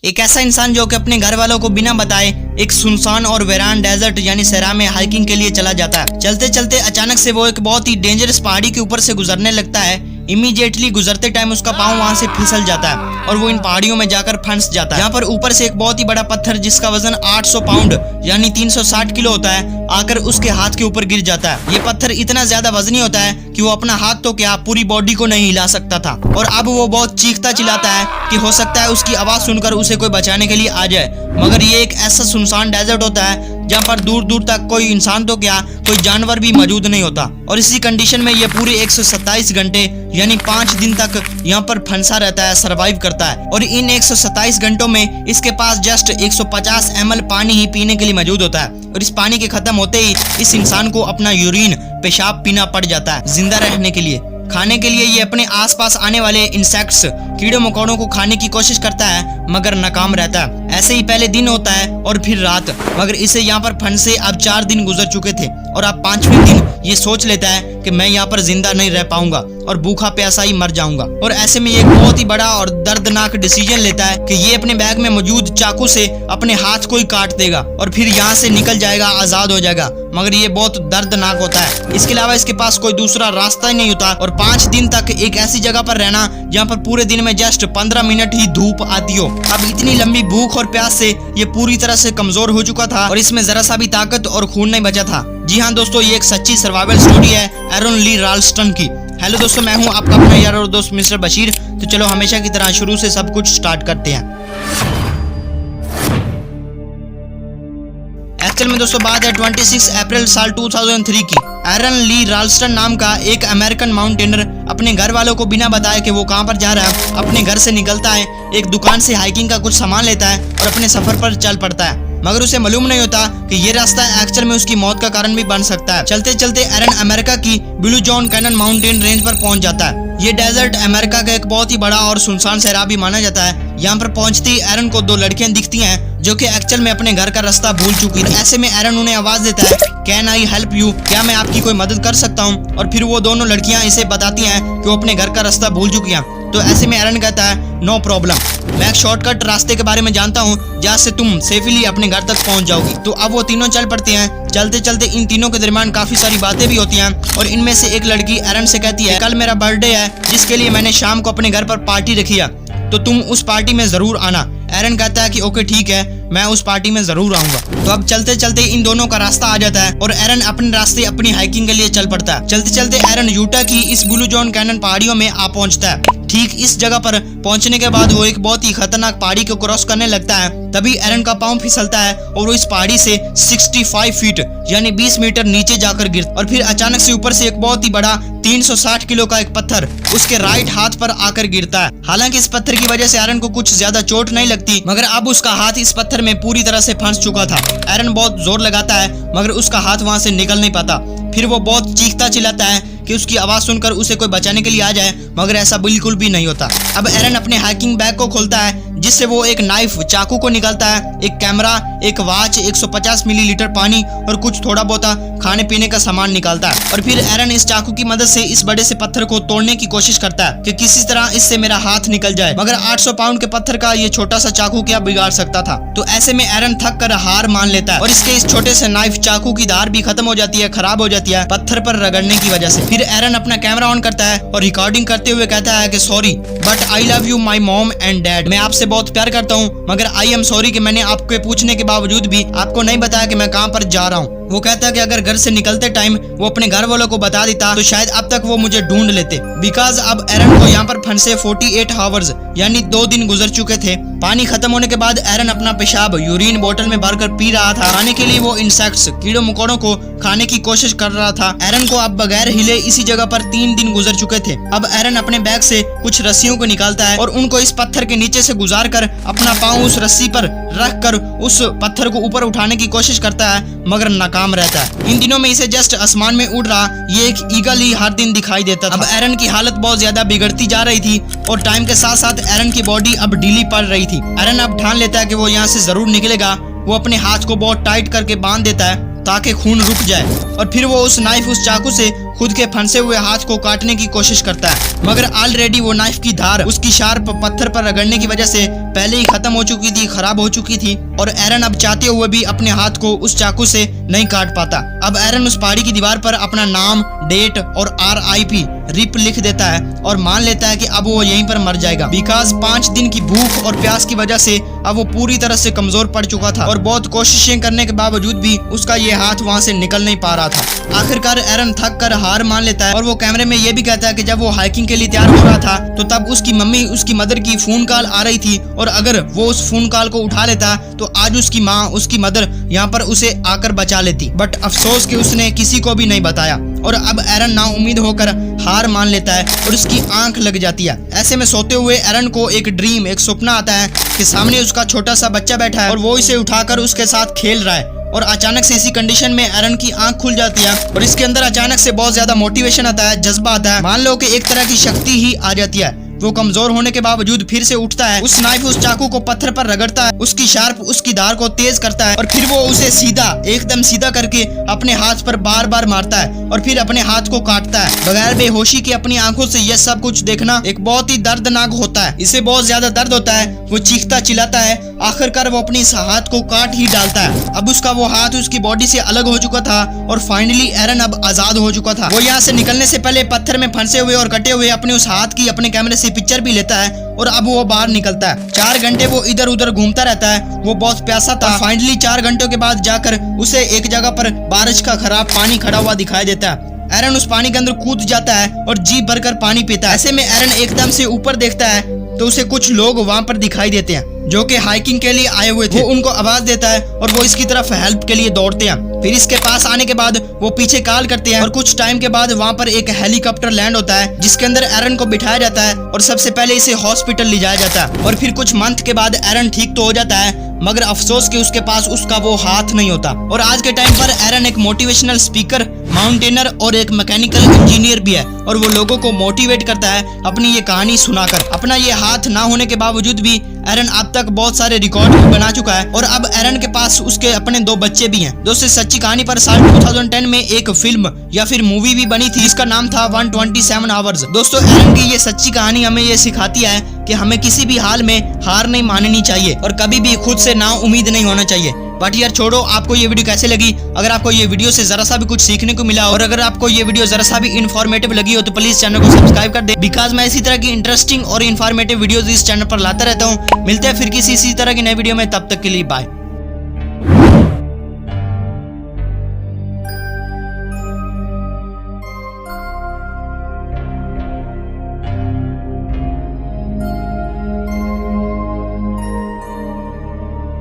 एक ऐसा इंसान जो कि अपने घर वालों को बिना बताए एक सुनसान और वीरान डेजर्ट यानी सहरा में हाइकिंग के लिए चला जाता है। चलते चलते अचानक से वो एक बहुत ही डेंजरस पहाड़ी के ऊपर से गुजरने लगता है। इमीडिएटली गुजरते टाइम उसका पाँव वहां से फिसल जाता है और वो इन पहाड़ियों में जाकर फंस जाता है। यहाँ पर ऊपर से एक बहुत ही बड़ा पत्थर जिसका वजन 800 पाउंड यानी 360 किलो होता है आकर उसके हाथ के ऊपर गिर जाता है। ये पत्थर इतना ज्यादा वजनी होता है कि वो अपना हाथ तो क्या पूरी बॉडी को नहीं हिला सकता था और अब वो बहुत चीखता चिल्लाता है कि हो सकता है उसकी आवाज सुनकर उसे कोई बचाने के लिए आ जाए। मगर ये एक ऐसा सुनसान डेजर्ट होता है जहाँ पर दूर दूर तक कोई इंसान तो क्या कोई जानवर भी मौजूद नहीं होता और इसी कंडीशन में ये पूरे 127 घंटे यानी 5 दिन तक यहाँ पर फंसा रहता है, सरवाइव करता है। और इन 127 घंटों में इसके पास जस्ट 150 ml पानी ही पीने के लिए मौजूद होता है और इस पानी के खत्म होते ही इस इंसान को अपना यूरिन पेशाब पीना पड़ जाता है जिंदा रहने के लिए। खाने के लिए ये अपने आसपास आने वाले इंसेक्ट्स कीड़े मकोड़ों को खाने की कोशिश करता है मगर नाकाम रहता है। ऐसे ही पहले दिन होता है और फिर रात, मगर इसे यहाँ पर फंसे अब 4 दिन गुजर चुके थे और अब 5वें दिन ये सोच लेता है कि मैं यहाँ पर जिंदा नहीं रह पाऊंगा और भूखा प्यासा ही मर जाऊंगा। और ऐसे में ये एक बहुत ही बड़ा और दर्दनाक डिसीजन लेता है कि ये अपने बैग में मौजूद चाकू से अपने हाथ को ही काट देगा और फिर यहाँ से निकल जाएगा, आजाद हो जाएगा। मगर ये बहुत दर्दनाक होता है। इसके अलावा इसके पास कोई दूसरा रास्ता ही नहीं होता और 5 दिन तक एक ऐसी जगह पर रहना जहाँ पर पूरे दिन में जस्ट 15 मिनट ही धूप आती हो। अब इतनी लंबी भूख और प्यास से ये पूरी तरह से कमजोर हो चुका था और इसमें जरा सा भी ताकत और खून नहीं बचा था। जी हाँ दोस्तों, ये एक सच्ची सर्वाइवल स्टोरी है एरन ली राल्स्टन की। हेलो दोस्तों, मैं हूँ आपका अपना यार और दोस्त मिस्टर बशीर। तो चलो हमेशा की तरह शुरू से सब कुछ स्टार्ट करते हैं। एक्चुअल में दोस्तों बात है 26 अप्रैल साल 2003 की। एरन ली राल्स्टन नाम का एक अमेरिकन माउंटेनर अपने घर वालों को बिना बताए कि वो कहां पर जा रहा है अपने घर से निकलता है, एक दुकान से हाइकिंग का कुछ सामान लेता है और अपने सफर पर चल पड़ता है। मगर उसे मालूम नहीं होता कि ये रास्ता एक्चुअल में उसकी मौत का कारण भी बन सकता है। चलते चलते एरन अमेरिका की Blue John canyon mountain range पर पहुंच जाता है। ये डेजर्ट अमेरिका का एक बहुत ही बड़ा और सुनसान सहरा भी माना जाता है। यहाँ पर पहुंचते ही एरन को 2 लड़कियां दिखती हैं जो कि एक्चुअल में अपने घर का रास्ता भूल चुकी थी। ऐसे में एरन उन्हें आवाज देता है, कैन आई हेल्प यू, क्या मैं आपकी कोई मदद कर सकता हूँ? और फिर वो दोनों लड़कियां इसे बताती हैं कि वो अपने घर का रास्ता भूल चुकी हैं। तो ऐसे में एरन कहता है, नो प्रॉब्लम, मैं एक शॉर्टकट रास्ते के बारे में जानता हूँ जहाँ से तुम सेफली अपने घर तक पहुँच जाओगी। तो अब वो तीनों चल पड़ते हैं। चलते चलते इन तीनों के दरमियान काफी सारी बातें भी होती हैं और इनमें से एक लड़की एरन से कहती है, कल मेरा बर्थडे है जिसके लिए मैंने शाम को अपने घर पर पार्टी रखी है, तो तुम उस पार्टी में जरूर आना। एरन कहता है कि ओके ठीक है, मैं उस पार्टी में जरूर आऊंगा। तो अब चलते चलते इन दोनों का रास्ता आ जाता है और एरन अपने रास्ते अपनी हाइकिंग के लिए चल पड़ता है। चलते चलते एरन यूटा की इस ब्लू जॉन कैनन पहाड़ियों में आ पहुंचता है। ठीक इस जगह पर पहुंचने के बाद वो एक बहुत ही खतरनाक पहाड़ी को क्रॉस करने लगता है। तभी एरन का पाँव फिसलता है और वो इस पहाड़ी से 65 फीट यानी 20 मीटर नीचे जाकर गिरता और फिर अचानक से ऊपर से एक बहुत ही बड़ा 360 किलो का एक पत्थर उसके राइट हाथ पर आकर गिरता है। हालांकि इस पत्थर की वजह से एरन को कुछ ज्यादा चोट नहीं लगती, मगर अब उसका हाथ इस पत्थर में पूरी तरह से फंस चुका था। एरन बहुत जोर लगाता है मगर उसका हाथ वहां से निकल नहीं पाता। फिर वो बहुत चीखता चिल्लाता है कि उसकी आवाज सुनकर उसे कोई बचाने के लिए आ जाए, मगर ऐसा बिल्कुल भी नहीं होता। अब एरन अपने हाइकिंग बैग को खोलता है जिससे वो एक नाइफ चाकू को निकालता है, एक कैमरा, एक वॉच, 150 मिलीलीटर पानी और कुछ थोड़ा बहुत खाने पीने का सामान निकालता है। और फिर एरन इस चाकू की मदद से इस बड़े से पत्थर को तोड़ने की कोशिश करता है कि किसी तरह इससे मेरा हाथ निकल जाए, मगर 800 पाउंड के पत्थर का ये छोटा सा चाकू क्या बिगाड़ सकता था। तो ऐसे में एरन थक कर हार मान लेता है और इसके इस छोटे से नाइफ चाकू की धार भी खत्म हो जाती है, खराब हो जाती है पत्थर पर रगड़ने की वजह से। फिर एरन अपना कैमरा ऑन करता है और रिकॉर्डिंग करते हुए कहता है कि sorry but I love you my mom and dad, मैं आपसे बहुत प्यार करता हूँ मगर आई एम सॉरी कि मैंने आपके पूछने के बावजूद भी आपको नहीं बताया कि मैं कहाँ पर जा रहा हूँ। वो कहता है कि अगर घर से निकलते टाइम वो अपने घर वालों को बता देता तो शायद अब तक वो मुझे ढूंढ लेते। बिकॉज अब एरन को यहाँ पर फंसे 48 आवर्स यानी 2 दिन गुजर चुके थे। पानी खत्म होने के बाद एरन अपना पेशाब यूरिन बोतल में भरकर पी रहा था। खाने के लिए वो इंसेक्ट्स कीड़ों मकोड़ों को खाने की कोशिश कर रहा था। एरन को अब बगैर हिले इसी जगह पर 3 दिन गुजर चुके थे। अब एरन अपने बैग से कुछ रस्सियों को निकालता है और उनको इस पत्थर के नीचे से गुजार कर अपना पाँव उस रस्सी पर रख कर उस पत्थर को ऊपर उठाने की कोशिश करता है, मगर नाकाम रहता है। इन दिनों में इसे जस्ट आसमान में उड़ रहा ये एक ईगल ही हर दिन दिखाई देता था। अब एरन की हालत बहुत ज्यादा बिगड़ती जा रही थी और टाइम के साथ साथ एरन की बॉडी अब ढीली पड़ रही थी। एरन अब ठान लेता है कि वो यहाँ से जरूर निकलेगा। वो अपने हाथ को बहुत टाइट करके बांध देता है ताकि खून रुक जाए और फिर वो उस नाइफ उस चाकू से खुद के फंसे हुए हाथ को काटने की कोशिश करता है, मगर ऑलरेडी वो नाइफ की धार उसकी शार्प पत्थर पर रगड़ने की वजह से पहले ही खत्म हो चुकी थी, खराब हो चुकी थी और एरन अब चाहते हुए भी अपने हाथ को उस चाकू से नहीं काट पाता। अब एरन उस पहाड़ी की दीवार पर अपना नाम, डेट और RIP रिप लिख देता है और मान लेता है कि अब वो यहीं पर मर जाएगा, बिकॉज 5 दिन की भूख और प्यास की वजह से अब वो पूरी तरह से कमजोर पड़ चुका था और बहुत कोशिशें करने के बावजूद भी उसका ये हाथ वहाँ से निकल नहीं पा रहा था। आखिरकार एरन थक कर हार मान लेता है और वो कैमरे में ये भी कहता है कि जब वो हाइकिंग के लिए तैयार हो रहा था तो तब उसकी मम्मी, उसकी मदर की फोन कॉल आ रही थी और अगर वो उस फोन कॉल को उठा लेता तो आज उसकी माँ, उसकी मदर यहाँ पर उसे आकर बचा लेती, बट अफसोस कि उसने किसी को भी नहीं बताया और अब एरन नाउम्मीद होकर हार मान लेता है और उसकी आंख लग जाती है। ऐसे में सोते हुए एरन को एक ड्रीम, एक सपना आता है कि सामने उसका छोटा सा बच्चा बैठा है और वो इसे उठाकर उसके साथ खेल रहा है और अचानक से इसी कंडीशन में एरन की आंख खुल जाती है और इसके अंदर अचानक से बहुत ज्यादा मोटिवेशन आता है, जज्बा आता है, मान लो कि एक तरह की शक्ति ही आ जाती है। वो कमजोर होने के बावजूद फिर से उठता है, उस नाइफ, उस चाकू को पत्थर पर रगड़ता है, उसकी शार्प, उसकी धार को तेज करता है और फिर वो उसे सीधा, एकदम सीधा करके अपने हाथ पर बार बार मारता है और फिर अपने हाथ को काटता है। बगैर बेहोशी के अपनी आंखों से यह सब कुछ देखना एक बहुत ही दर्दनाक होता है। इसे बहुत ज्यादा दर्द होता है, वो चीखता चिल्लाता है, आखिरकार वो अपने इस हाथ को काट ही डालता है। अब उसका वो हाथ उसकी बॉडी से अलग हो चुका था और फाइनली एरन अब आजाद हो चुका था। वो यहाँ से निकलने से पहले पत्थर में फंसे हुए और कटे हुए अपने उस हाथ की अपने कैमरे से पिक्चर भी लेता है और अब वो बाहर निकलता है। 4 घंटे वो इधर उधर घूमता रहता है, वो बहुत प्यासा था। फाइनली 4 घंटों के बाद जाकर उसे एक जगह पर बारिश का खराब पानी खड़ा हुआ दिखाई देता है। एरन उस पानी के अंदर कूद जाता है और जी भरकर पानी पीता है। ऐसे में एरन एकदम से ऊपर देखता है तो उसे कुछ लोग वहाँ पर दिखाई देते हैं जो कि हाइकिंग के लिए आए हुए थे। वो उनको आवाज देता है और वो इसकी तरफ हेल्प के लिए दौड़ते हैं। फिर इसके पास आने के बाद वो पीछे कॉल करते हैं और कुछ टाइम के बाद वहाँ पर एक हेलीकॉप्टर लैंड होता है जिसके अंदर एरन को बिठाया जाता है और सबसे पहले इसे हॉस्पिटल ले जाया जाता है और फिर कुछ मंथ के बाद एरन ठीक तो हो जाता है, मगर अफसोस कि उसके पास उसका वो हाथ नहीं होता। और आज के टाइम पर एरन एक मोटिवेशनल स्पीकर, माउंटेनर और एक मैकेनिकल इंजीनियर भी है और वो लोगों को मोटिवेट करता है अपनी ये कहानी सुनाकर। अपना ये हाथ ना होने के बावजूद भी एरन अब तक बहुत सारे रिकॉर्ड बना चुका है और अब एरन के पास उसके अपने 2 बच्चे भी हैं। दोस्तों, सच्ची कहानी पर साल 2010 में एक फिल्म या फिर मूवी भी बनी थी जिसका नाम था 127 आवर्स। दोस्तों, एरन की ये सच्ची कहानी हमें ये सिखाती है कि हमें किसी भी हाल में हार नहीं माननी चाहिए और कभी भी खुद से ना उम्मीद नहीं होना चाहिए। बट यार छोड़ो, आपको ये वीडियो कैसे लगी? अगर आपको ये वीडियो से जरा सा भी कुछ सीखने को मिला और अगर आपको ये वीडियो जरा सा भी इन्फॉर्मेटिव लगी हो तो प्लीज चैनल को सब्सक्राइब कर दे, बिकॉज मैं इसी तरह की इंटरेस्टिंग और इन्फॉर्मेटिव वीडियोस इस चैनल पर लाता रहता हूँ। मिलते हैं फिर किसी इसी तरह की नई वीडियो में, तब तक के लिए बाय।